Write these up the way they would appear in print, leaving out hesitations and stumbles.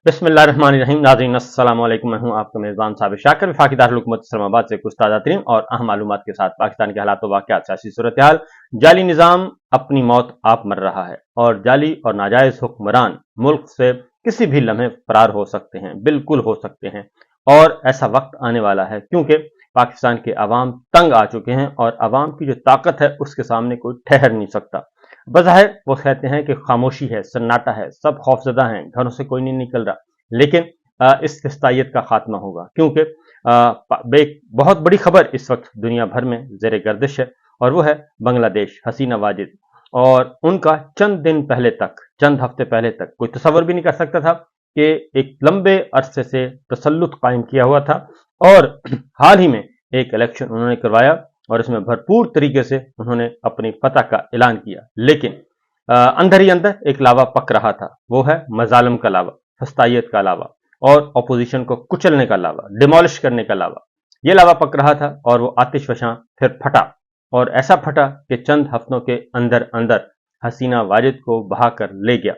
बिस्मिल्लाहिर्रहमानिर्रहीम। नाज़रीन अस्सलाम वालेकुम। मैं हूं आपका मेज़बान साबिर शाकिर। वफाकी दारुल हुकूमत इस्लामाबाद से कुछ ताज़ा तरीन और अहम मालूमात के साथ पाकिस्तान के हालात व वाक़यात, सियासी सूरत हाल, जाली निज़ाम अपनी मौत आप मर रहा है और जाली और नाजायज़ हुक्मरान मुल्क से किसी भी लम्हे फरार हो सकते हैं, बिल्कुल हो सकते हैं। और ऐसा वक्त आने वाला है क्योंकि पाकिस्तान के अवाम तंग आ चुके हैं और अवाम की जो ताकत है उसके सामने कोई ठहर नहीं सकता। बज़ाहिर वो कहते हैं कि खामोशी है, सन्नाटा है, सब खौफजदा हैं, घरों से कोई नहीं निकल रहा, लेकिन इस फिस्तायत का खात्मा होगा क्योंकि एक बहुत बड़ी खबर इस वक्त दुनिया भर में ज़ेर गर्दिश है और वो है बांग्लादेश, हसीना वाजिद। और उनका चंद हफ्ते पहले तक कोई तसव्वुर भी नहीं कर सकता था कि एक लंबे अरसे से तसल्लुत कायम किया हुआ था और हाल ही में एक इलेक्शन उन्होंने करवाया और इसमें भरपूर तरीके से उन्होंने अपनी फतह का ऐलान किया, लेकिन अंदर ही अंदर एक लावा पक रहा था। वो है मजालम का लावा, फस्तायत का लावा और अपोजिशन को कुचलने का लावा, डिमोलिश करने का लावा। ये लावा पक रहा था और वो आतिशफशां फिर फटा और ऐसा फटा कि चंद हफ्तों के अंदर अंदर हसीना वाजिद को बहाकर ले गया।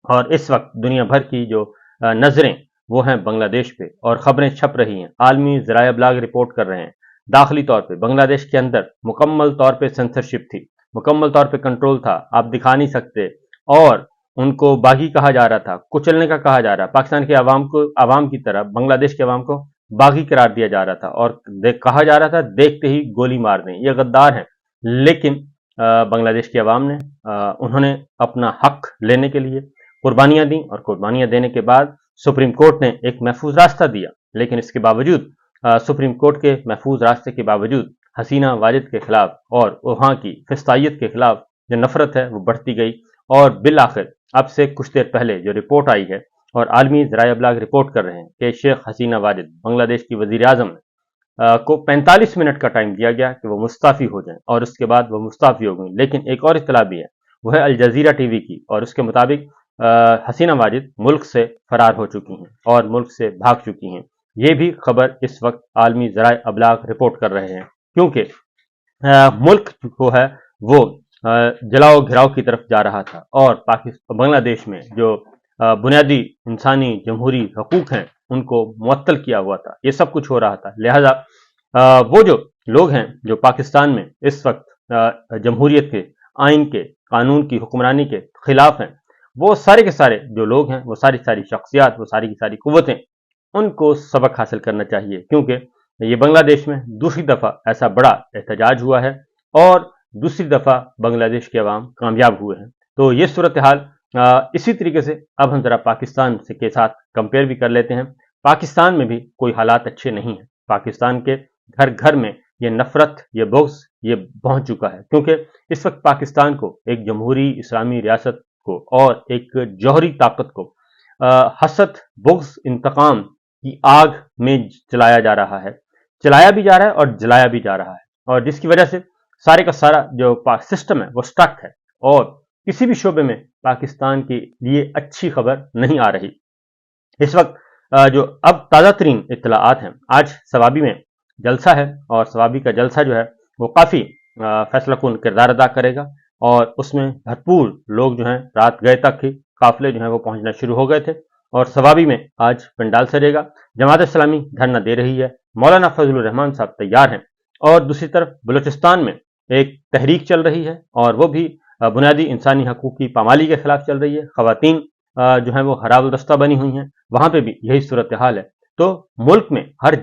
और इस वक्त दुनिया भर की जो नजरें वो हैं बांग्लादेश पे और खबरें छप रही हैं, आलमी ज़राए अबलाग रिपोर्ट कर रहे हैं। दाखिली तौर पे बांग्लादेश के अंदर मुकम्मल तौर पे सेंसरशिप थी, मुकम्मल तौर पे कंट्रोल था, आप दिखा नहीं सकते और उनको बागी कहा जा रहा था, कुचलने का कहा जा रहा। पाकिस्तान के आवाम की तरह बांग्लादेश के आवाम को बागी करार दिया जा रहा था और कहा जा रहा था देखते ही गोली मार दें, ये गद्दार हैं। लेकिन बांग्लादेश के आवाम ने उन्होंने अपना हक लेने के लिए कुर्बानियां दी और कुर्बानियां देने के बाद सुप्रीम कोर्ट ने एक महफूज रास्ता दिया, लेकिन इसके बावजूद सुप्रीम कोर्ट के महफूज रास्ते के बावजूद हसीना वाजिद के खिलाफ और वहां की फिस्तायत के खिलाफ जो नफरत है वो बढ़ती गई और बिल आखिर अब से कुछ देर पहले जो रिपोर्ट आई है और आलमी ज़राए अबलाग रिपोर्ट कर रहे हैं कि शेख हसीना वाजिद बांग्लादेश की वजीर आजम को 45 मिनट का टाइम दिया गया कि वो मुस्ताफ़ी हो जाएं और उसके बाद वो मुस्ताफ़ी हो गई। लेकिन एक और इत्तला भी है, वो है अल जज़ीरा टीवी की, और उसके मुताबिक हसीना वाजिद मुल्क से फरार हो चुकी हैं और मुल्क से भाग चुकी हैं। ये भी खबर इस वक्त आलमी ज़राए अबलाग रिपोर्ट कर रहे हैं क्योंकि मुल्क जो है वो जलाओ घिराव की तरफ जा रहा था और पाकिस्तान बांग्लादेश में जो बुनियादी इंसानी जमहूरी हकूक हैं उनको मुअत्तल किया हुआ था, ये सब कुछ हो रहा था। लिहाजा वो जो लोग हैं जो पाकिस्तान में इस वक्त जमहूरियत के, आइन के, कानून की हुक्मरानी के खिलाफ हैं, वो सारे के सारे जो लोग हैं, वो सारी शख्सियात, वो सारी की सारी कुव्वतें, उनको सबक हासिल करना चाहिए क्योंकि ये बांग्लादेश में दूसरी दफ़ा ऐसा बड़ा एहतजाज हुआ है और दूसरी दफ़ा बांग्लादेश के अवाम कामयाब हुए हैं। तो ये सूरत हाल इसी तरीके से अब हम ज़रा पाकिस्तान से के साथ कंपेयर भी कर लेते हैं। पाकिस्तान में भी कोई हालात अच्छे नहीं हैं। पाकिस्तान के घर घर में ये नफरत, ये बुग़्ज़, ये पहुंच चुका है क्योंकि इस वक्त पाकिस्तान को एक जमहूरी इस्लामी रियासत को और एक जौहरी ताकत को हसद, बुग़्ज़, इंतकाम की आग में चलाया जा रहा है, चलाया भी जा रहा है और जलाया भी जा रहा है, और जिसकी वजह से सारे का सारा जो सिस्टम है वो स्टक है और किसी भी शोबे में पाकिस्तान के लिए अच्छी खबर नहीं आ रही। इस वक्त जो अब ताज़ा तरीन इत्तलाआत हैं, आज सवाबी में जलसा है और सवाबी का जलसा जो है वो काफ़ी फैसलाकुन किरदार अदा करेगा और उसमें भरपूर लोग जो हैं रात गए तक ही काफिले जो हैं वो पहुंचना शुरू हो गए थे और सवाबी में आज पंडाल सजेगा। जमात इस्लामी धरना दे रही है, मौलाना फजलुर रहमान साहब तैयार हैं और दूसरी तरफ बलूचिस्तान में एक तहरीक चल रही है और वो भी बुनियादी इंसानी हकूक की पामाली के खिलाफ चल रही है। खवातीन जो है वो हरावदस्ता बनी हुई हैं, वहां पे भी यही सूरत हाल है। तो मुल्क में हर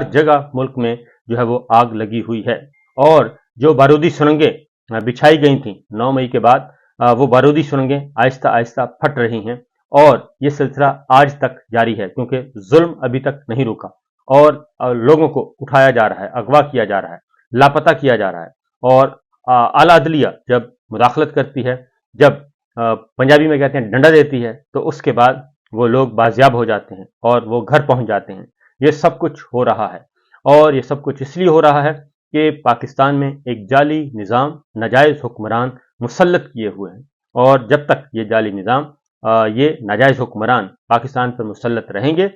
जगह मुल्क में जो है वो आग लगी हुई है और जो बारूदी सुरंगें बिछाई गई थी 9 मई के बाद, वो बारूदी सुरंगें आहिस्ता आहिस्ता फट रही हैं और ये सिलसिला आज तक जारी है क्योंकि जुल्म अभी तक नहीं रुका और लोगों को उठाया जा रहा है, अगवा किया जा रहा है, लापता किया जा रहा है और आला अदलिया जब मुदाखलत करती है, जब पंजाबी में कहते हैं डंडा देती है, तो उसके बाद वो लोग बाजियाब हो जाते हैं और वो घर पहुंच जाते हैं। ये सब कुछ हो रहा है और ये सब कुछ इसलिए हो रहा है कि पाकिस्तान में एक जाली निज़ाम, नाजायज़ हुक्मरान मुसल्लत किए हुए हैं और जब तक ये जाली निज़ाम, ये नाजायज़ हुक्मरान पाकिस्तान पर मुसल्लत रहेंगे,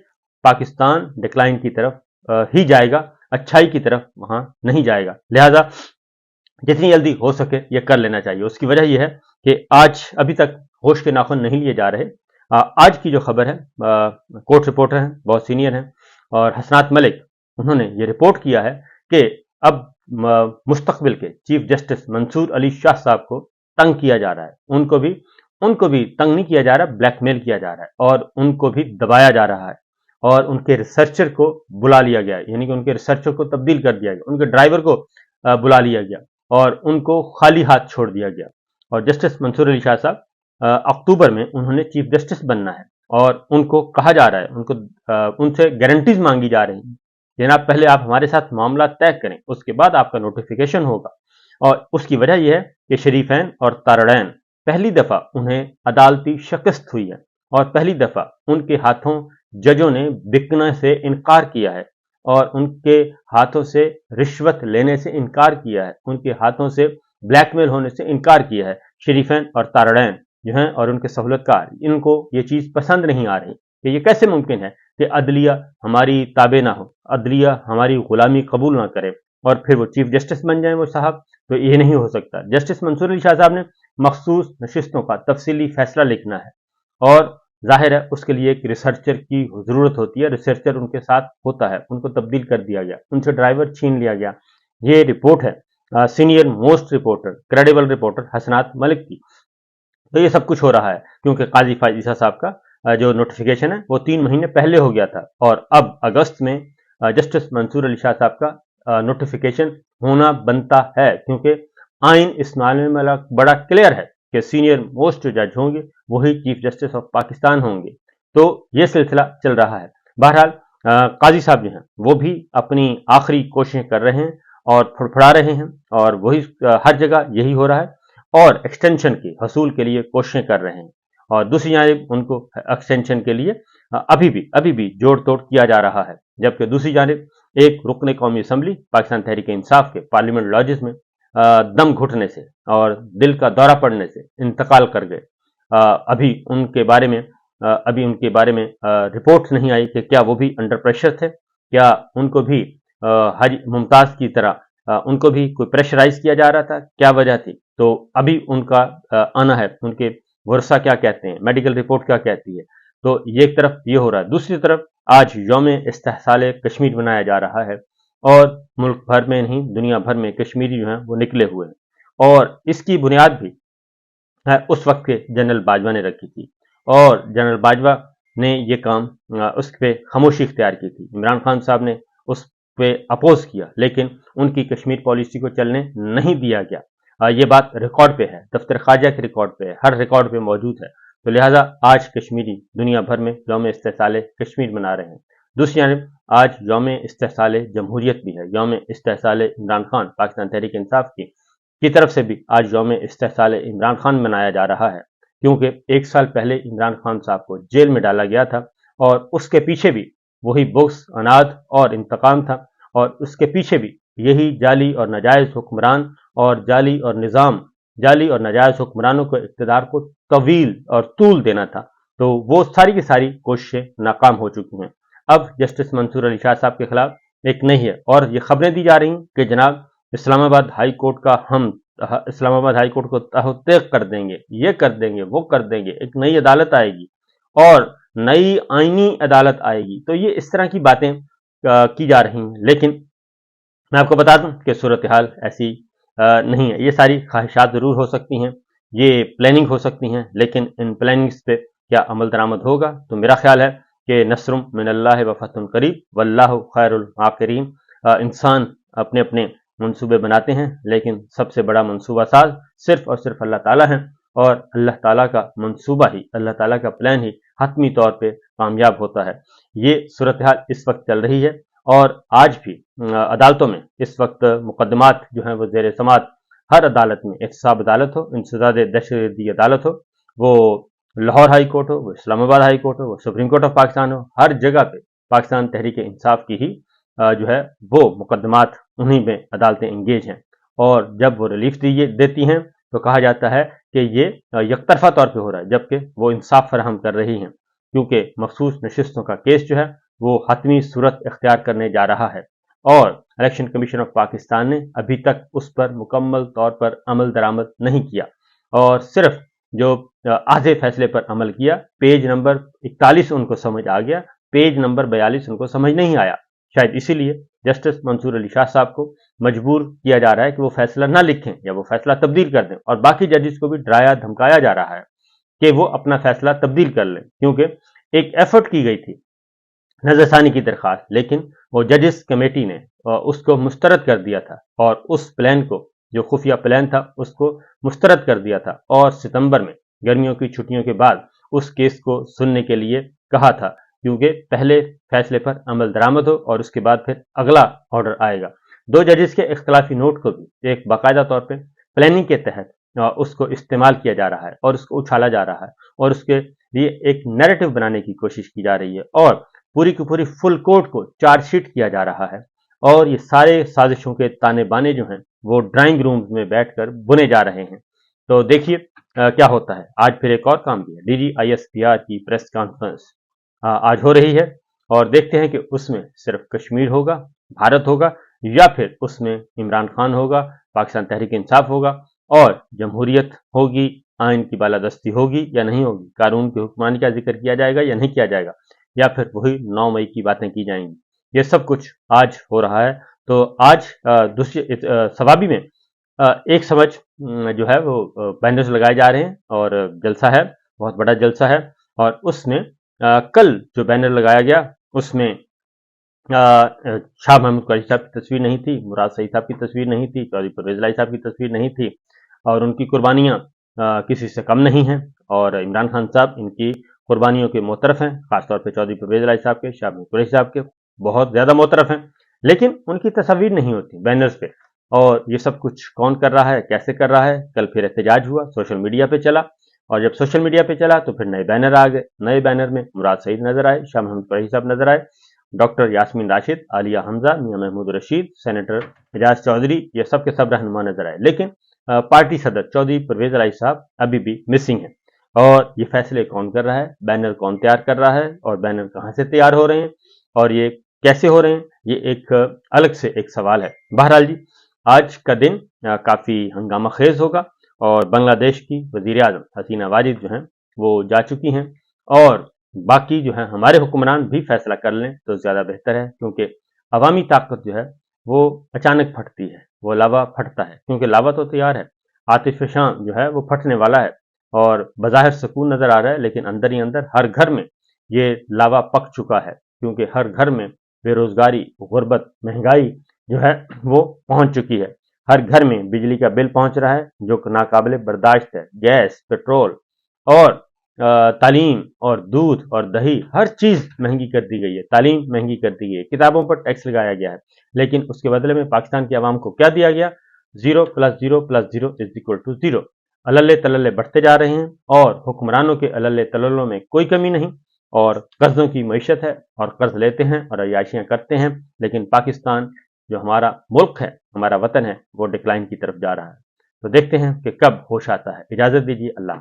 पाकिस्तान डिक्लाइन की तरफ ही जाएगा, अच्छाई की तरफ वहां नहीं जाएगा। लिहाजा जितनी जल्दी हो सके ये कर लेना चाहिए। उसकी वजह यह है कि आज अभी तक होश के नाखून नहीं लिए जा रहे। आज की जो खबर है, कोर्ट रिपोर्टर हैं, बहुत सीनियर हैं, और हसनात मलिक, उन्होंने ये रिपोर्ट किया है कि अब मुस्तकबिल के चीफ जस्टिस मंसूर अली शाह साहब को तंग किया जा रहा है। उनको भी तंग नहीं किया जा रहा, ब्लैकमेल किया जा रहा है, और उनको भी दबाया जा रहा है, और उनके रिसर्चर को बुला लिया गया, यानी कि उनके रिसर्चर को तब्दील कर दिया गया, उनके ड्राइवर को बुला लिया गया, और उनको खाली हाथ छोड़ दिया गया। और जस्टिस मंसूर अली शाह साहब अक्टूबर में उन्होंने चीफ जस्टिस बनना है, और उनको कहा जा रहा है, उनसे गारंटीज मांगी जा रही हैं, जनाब पहले आप हमारे साथ मामला तय करें, उसके बाद आपका नोटिफिकेशन होगा। और उसकी वजह यह है कि शरीफैन और तारड़ैन पहली दफा उन्हें अदालती शिकस्त हुई है, और पहली दफा उनके हाथों जजों ने बिकने से इनकार किया है, और उनके हाथों से रिश्वत लेने से इनकार किया है, उनके हाथों से ब्लैकमेल होने से इनकार किया है। शरीफैन और तारड़ैन जो हैं और उनके सहूलतकार, इनको ये चीज पसंद नहीं आ रही कि ये कैसे मुमकिन है कि अदलिया हमारी ताबे ना हो, अदलिया हमारी गुलामी कबूल ना करे, और फिर वो चीफ जस्टिस बन जाए वो साहब। तो ये नहीं हो सकता। जस्टिस मंसूर अली शाह साहब ने मखसूस नशिस्तों का तफसीली फैसला लिखना है, और जाहिर है उसके लिए एक रिसर्चर की जरूरत होती है। रिसर्चर उनके साथ होता है, उनको तब्दील कर दिया गया, उनसे ड्राइवर छीन लिया गया। ये रिपोर्ट है senior most reporter, credible reporter Hasnat Malik की। तो ये सब कुछ हो रहा है क्योंकि काजी फायज ईसा साहब का जो नोटिफिकेशन है वो 3 महीने पहले हो गया था, और अब अगस्त में जस्टिस मंसूर अली शाह साहब का नोटिफिकेशन होना बनता है, क्योंकि आइन इस मामले में बड़ा क्लियर है कि सीनियर मोस्ट जो जज होंगे वही चीफ जस्टिस ऑफ पाकिस्तान होंगे। तो ये सिलसिला चल रहा है। बहरहाल काजी साहब जो हैं वो भी अपनी आखिरी कोशिशें कर रहे हैं और फड़फड़ा रहे हैं, और वही हर जगह यही हो रहा है, और एक्सटेंशन के हसूल के लिए कोशिशें कर रहे हैं। और दूसरी जानिब उनको एक्सटेंशन के लिए अभी भी जोड़ तोड़ किया जा रहा है, जबकि दूसरी जानिब एक रुकन कौमी असम्बली पाकिस्तान तहरीक इंसाफ के पार्लियामेंट लॉजेस में दम घुटने से और दिल का दौरा पड़ने से इंतकाल कर गए। अभी उनके बारे में रिपोर्ट नहीं आई कि क्या वो भी अंडर प्रेशर थे, क्या उनको भी हाजी मुमताज की तरह उनको भी कोई प्रेशराइज किया जा रहा था, क्या वजह थी। तो अभी उनका आना है, उनके वर्षा क्या कहते हैं, मेडिकल रिपोर्ट क्या कहती है। तो ये एक तरफ ये हो रहा है। दूसरी तरफ आज यौम इस्तेहसाल कश्मीर मनाया जा रहा है, और मुल्क भर में नहीं दुनिया भर में कश्मीरी जो हैं वो निकले हुए हैं, और इसकी बुनियाद भी उस वक्त के जनरल बाजवा ने रखी थी, और जनरल बाजवा ने ये काम उस पर खामोशी इख्तियार की थी। इमरान खान साहब ने उस पे अपोज किया, लेकिन उनकी कश्मीर पॉलिसी को चलने नहीं दिया गया। ये बात रिकॉर्ड पे है, दफ्तर खारजा के रिकॉर्ड पे है, हर रिकॉर्ड पे मौजूद है। तो लिहाजा आज कश्मीरी दुनिया भर में यौम इस्तेहसाल कश्मीर मना रहे हैं। दूसरी जानब आज यौम इस्तेहसाल जमहूरियत भी है, यौम इस्तेहसाल इमरान खान पाकिस्तान तहरीक इंसाफ की तरफ से भी आज यौम इस्तेहसाल इमरान खान मनाया जा रहा है, क्योंकि 1 साल पहले इमरान खान साहब को जेल में डाला गया था, और उसके पीछे भी वही बुग़्ज़, अनाद और इंतकाम था, और उसके पीछे भी यही जाली और नाजायज हुक्मरान और जाली और नाजायज हुक्मरानों को इक़्तिदार को तवील और तूल देना था। तो वो सारी की सारी कोशिशें नाकाम हो चुकी हैं। अब जस्टिस मंसूर अली शाह साहब के खिलाफ एक नई है, और ये खबरें दी जा रही हैं कि जनाब इस्लामाबाद हाई कोर्ट को तहक़ीक़ कर देंगे, ये कर देंगे, वो कर देंगे, एक नई अदालत आएगी और नई आईनी अदालत आएगी। तो ये इस तरह की बातें की जा रही हैं, लेकिन मैं आपको बता दूं कि सूरत हाल ऐसी नहीं है। ये सारी ख्वाहिशात जरूर हो सकती हैं, ये प्लानिंग हो सकती हैं, लेकिन इन प्लानिंग्स पे क्या अमल दरामद होगा? तो मेरा ख्याल है कि नस्रुम मिनल्लाहि व फतहुन करीब वल्लाहु खैरुल माकिरीन। इंसान अपने अपने मंसूबे बनाते हैं, लेकिन सबसे बड़ा मंसूबा साज सिर्फ और सिर्फ अल्लाह ताला है, और अल्लाह ताला का मंसूबा ही, अल्लाह ताला का प्लान ही हतमी तौर पे कामयाब होता है। ये सूरत हाल इस वक्त चल रही है, और आज भी अदालतों में इस वक्त मुकदमात जो हैं वो ज़ेर समात, हर अदालत में, एहतसाब अदालत हो, इंसदाद दहशतगर्दी अदालत हो, वो लाहौर हाई कोर्ट हो, वो इस्लामाबाद हाई कोर्ट हो, वो सुप्रीम कोर्ट ऑफ पाकिस्तान हो, हर जगह पे पाकिस्तान तहरीक इंसाफ की ही जो है वो मुकदमात, उन्हीं में अदालतें इंगेज हैं। और जब वो रिलीफ देती हैं तो कहा जाता है कि ये यकतरफा तौर पे हो रहा है, जबकि वो इंसाफ फराहम कर रही हैं, क्योंकि मखसूस नशिस्तों का केस जो है वो हतमी सूरत इख्तियार करने जा रहा है, और इलेक्शन कमीशन ऑफ पाकिस्तान ने अभी तक उस पर मुकम्मल तौर पर अमल दरामद नहीं किया, और सिर्फ जो आधे फैसले पर अमल किया, पेज नंबर 41 उनको समझ आ गया, पेज नंबर 42 उनको समझ नहीं आया। शायद इसीलिए जस्टिस मंसूर अली शाह साहब को मजबूर किया जा रहा है कि वो फैसला ना लिखें या वो फैसला तब्दील कर दें, और बाकी जजेस को भी डराया धमकाया जा रहा है कि वो अपना फैसला तब्दील कर लें, क्योंकि एक एफर्ट की गई थी नजरसानी की दरखास्त, लेकिन वो जजेस कमेटी ने उसको मुस्तरद कर दिया था, और उस प्लान को, जो खुफिया प्लान था, उसको मुस्तरद कर दिया था, और सितंबर में गर्मियों की छुट्टियों के बाद उस केस को सुनने के लिए कहा था, क्योंकि पहले फैसले पर अमल दरामद हो और उसके बाद फिर अगला ऑर्डर आएगा। दो जजेस के इख्तलाफी नोट को भी एक बाकायदा तौर पर प्लानिंग के तहत उसको इस्तेमाल किया जा रहा है और उसको उछाला जा रहा है, और उसके लिए एक नैरेटिव बनाने की कोशिश की जा रही है, और पूरी की पूरी फुल कोर्ट को चार्जशीट किया जा रहा है, और ये सारे साजिशों के ताने बाने जो हैं वो ड्राइंग रूम में बैठकर बुने जा रहे हैं। तो देखिए क्या होता है। आज फिर एक और काम भी है, DGISPR की प्रेस कॉन्फ्रेंस आज हो रही है, और देखते हैं कि उसमें सिर्फ कश्मीर होगा, भारत होगा, या फिर उसमें इमरान खान होगा, पाकिस्तान तहरीक इंसाफ होगा, और जमहूरियत होगी, आइन की बालादस्ती होगी या नहीं होगी, कानून की हुक्मरानी का जिक्र किया जाएगा या नहीं किया जाएगा, या फिर वही 9 मई की बातें की जाएंगी। ये सब कुछ आज हो रहा है। तो आज दूसरी सवाबी में एक समझ जो है वो बैनर्स लगाए जा रहे हैं, और जलसा है, बहुत बड़ा जलसा है, और उसमें कल जो बैनर लगाया गया उसमें शाह महमूद कुरैशी साहब की तस्वीर नहीं थी, मुराद सईद साहब की तस्वीर नहीं थी, चौधरी परवेज इलाही साहब की तस्वीर नहीं थी, और उनकी कुर्बानियां किसी से कम नहीं हैं, और इमरान खान साहब इनकी कुर्बानियों के मोतरफ हैं, खासतौर पर चौधरी परवेज इलाही साहब के, शाह महमूद कुरैशी साहब के बहुत ज्यादा मोतरफ हैं, लेकिन उनकी तस्वीर नहीं होती बैनर्स पे। और ये सब कुछ कौन कर रहा है, कैसे कर रहा है? कल फिर एहतजाज हुआ, सोशल मीडिया पे चला, और जब सोशल मीडिया पे चला तो फिर नए बैनर आ गए। नए बैनर में मुराद सईद नजर आए, शाह महमूद कुरैशी साहब नजर आए, डॉक्टर यास्मीन राशिद, आलिया हमजा, मियां महमूद रशीद, सेनेटर एजाज चौधरी, ये सब के सब रहनुमा नजर आए, लेकिन पार्टी सदर चौधरी परवेज इलाही साहब अभी भी मिसिंग है। और ये फैसले कौन कर रहा है, बैनर कौन तैयार कर रहा है, और बैनर कहां से तैयार हो रहे हैं, और ये कैसे हो रहे हैं, ये एक अलग से एक सवाल है। बहरहाल जी, आज का दिन काफी हंगामा खेज होगा, और बांग्लादेश की वजीर आजम हसीना वाजिद जो हैं वो जा चुकी हैं, और बाकी जो है हमारे हुक्मरान भी फैसला कर लें तो ज्यादा बेहतर है, क्योंकि अवामी ताकत जो है वो अचानक फटती है, वो लावा फटता है, क्योंकि लावा तो तैयार है, आतिश शाम जो है वो फटने वाला है, और बज़ाहिर सुकून नजर आ रहा है, लेकिन अंदर ही अंदर हर घर में ये लावा पक चुका है, क्योंकि हर घर में बेरोजगारी, गुर्बत, महंगाई जो है वो पहुंच चुकी है। हर घर में बिजली का बिल पहुंच रहा है जो नाकाबिले बर्दाश्त है, गैस, पेट्रोल, और तालीम और दूध और दही, हर चीज महंगी कर दी गई है, तालीम महंगी कर दी गई है, किताबों पर टैक्स लगाया गया है, लेकिन उसके बदले में पाकिस्तान की आवाम को क्या दिया गया? 0 + 0 + 0 = 0। अल्ले तल्ले बढ़ते जा रहे हैं, और हुक्मरानों के अल्ले तल्लों में कोई कमी नहीं, और कर्जों की मईशत है, और कर्ज लेते हैं और अयाशियां करते हैं, लेकिन पाकिस्तान जो हमारा मुल्क है, हमारा वतन है, वो डिक्लाइन की तरफ जा रहा है। तो देखते हैं कि कब होश आता है। इजाजत दीजिए, अल्लाह।